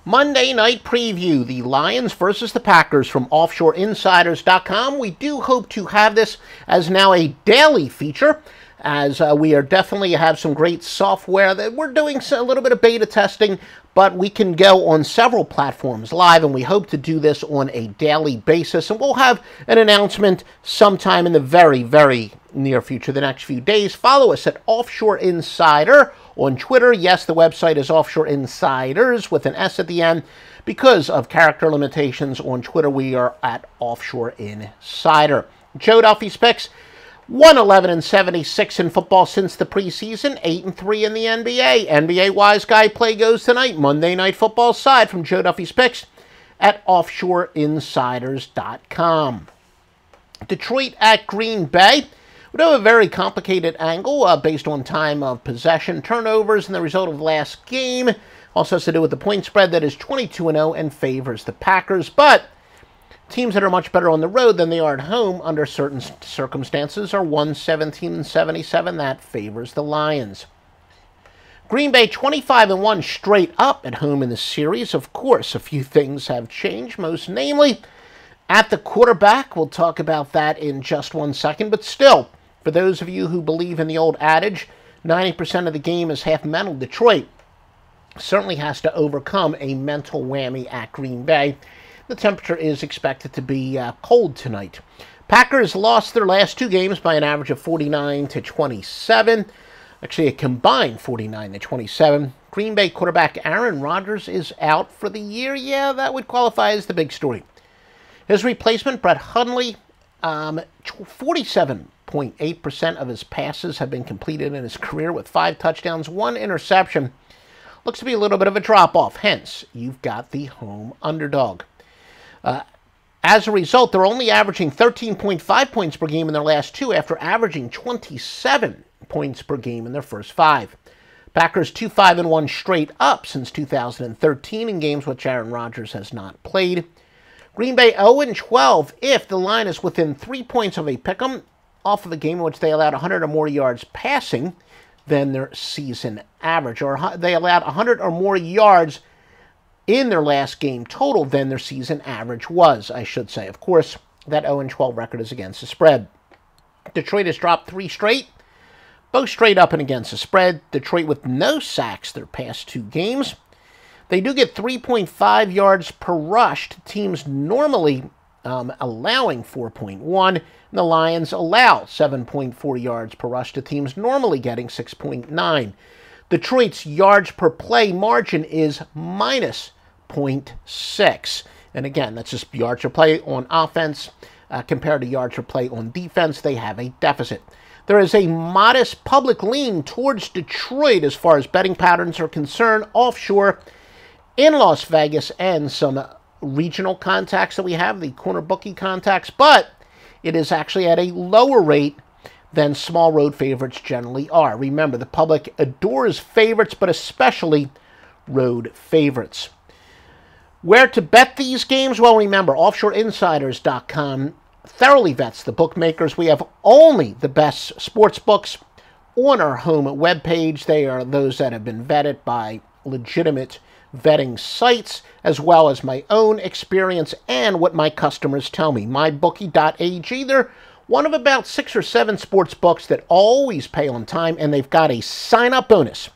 Monday night preview, the Lions versus the Packers from offshoreinsiders.com. We do hope to have this as now a daily feature, as we are definitely have some great software that we're doing a little bit of beta testing, but we can go on several platforms live, and we hope to do this on a daily basis. And we'll have an announcement sometime in the very, very near future, the next few days. Follow us at Offshore Insider on Twitter. Yes, the website is Offshore Insiders with an S at the end. Because of character limitations on Twitter, we are at Offshore Insider. Joe Duffy's picks: 111-76 in football since the preseason, 8-3 in the NBA. NBA Wise Guy play goes tonight, Monday Night Football side from Joe Duffy's picks at offshoreinsiders.com. Detroit at Green Bay. We have a very complicated angle based on time of possession, turnovers, and the result of last game. Also has to do with the point spread that is 22-0 and favors the Packers. But teams that are much better on the road than they are at home under certain circumstances are 117-77. That favors the Lions. Green Bay 25-1 straight up at home in the series. Of course, a few things have changed, most namely at the quarterback. We'll talk about that in just 1 second. But still, for those of you who believe in the old adage, 90% of the game is half mental, Detroit certainly has to overcome a mental whammy at Green Bay. The temperature is expected to be cold tonight. Packers lost their last two games by an average of 49-27. Actually, a combined 49-27. Green Bay quarterback Aaron Rodgers is out for the year. Yeah, that would qualify as the big story. His replacement, Brett Hundley, 47.8% of his passes have been completed in his career with 5 touchdowns, 1 interception. Looks to be a little bit of a drop-off. Hence, you've got the home underdog. As a result, they're only averaging 13.5 points per game in their last 2 after averaging 27 points per game in their first 5. Packers 2-5-1 straight up since 2013 in games which Aaron Rodgers has not played. Green Bay 0-12 if the line is within 3 points of a pick'em off of a game in which they allowed 100 or more yards passing than their season average, or they allowed 100 or more yards in their last game total than their season average was, I should say. Of course, that 0-12 record is against the spread. Detroit has dropped 3 straight, both straight up and against the spread. Detroit with no sacks their past 2 games. They do get 3.5 yards per rush to teams normally allowing 4.1. And the Lions allow 7.4 yards per rush to teams normally getting 6.9. Detroit's yards per play margin is minus 0.6. And again, that's just yards per play on offense compared to yards per play on defense. They have a deficit. There is a modest public lean towards Detroit as far as betting patterns are concerned offshore in Las Vegas and some regional contacts that we have, the corner bookie contacts, but it is actually at a lower rate than small road favorites generally are. Remember, the public adores favorites, but especially road favorites. Where to bet these games? Well, remember, offshoreinsiders.com thoroughly vets the bookmakers. We have only the best sports books on our home webpage. They are those that have been vetted by legitimate vetting sites, as well as my own experience and what my customers tell me. MyBookie.ag, they're one of about 6 or 7 sports books that always pay on time, and they've got a sign-up bonus.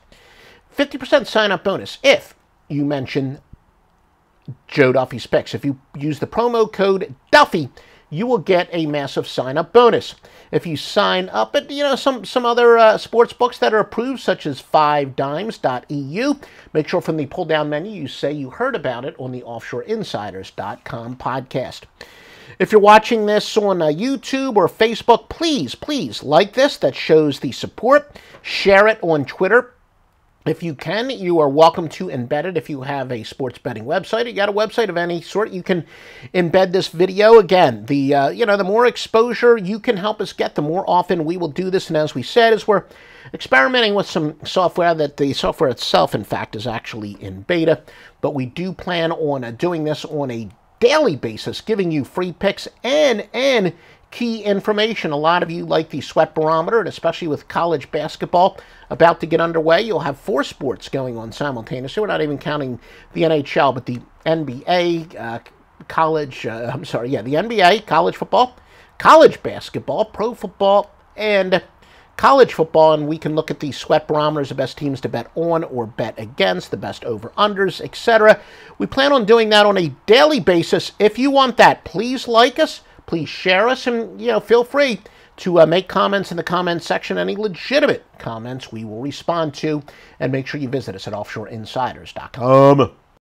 50% sign-up bonus if you mention Joe Duffy's picks. If you use the promo code Duffy, you will get a massive sign-up bonus. If you sign up at some other sports books that are approved, such as 5dimes.eu, make sure from the pull-down menu you say you heard about it on the offshoreinsiders.com podcast. If you're watching this on YouTube or Facebook, please like this. That shows the support. Share it on Twitter. If you can, you are welcome to embed it. If you have a sports betting website, you got a website of any sort, you can embed this video. Again, the more exposure you can help us get, the more often we will do this. And as we said, as we're experimenting with some software, that the software itself, in fact, is actually in beta. But we do plan on doing this on a daily basis, giving you free picks and key information. A lot of you like the sweat barometer, and especially with college basketball about to get underway, you'll have 4 sports going on simultaneously. We're not even counting the NHL, but the NBA, the NBA, college football, college basketball, pro football, and college football, and we can look at the sweat barometers, the best teams to bet on or bet against, the best over-unders, etc. We plan on doing that on a daily basis. If you want that, please like us, please share us, and feel free to make comments in the comments section. Any legitimate comments we will respond to, and make sure you visit us at offshoreinsiders.com.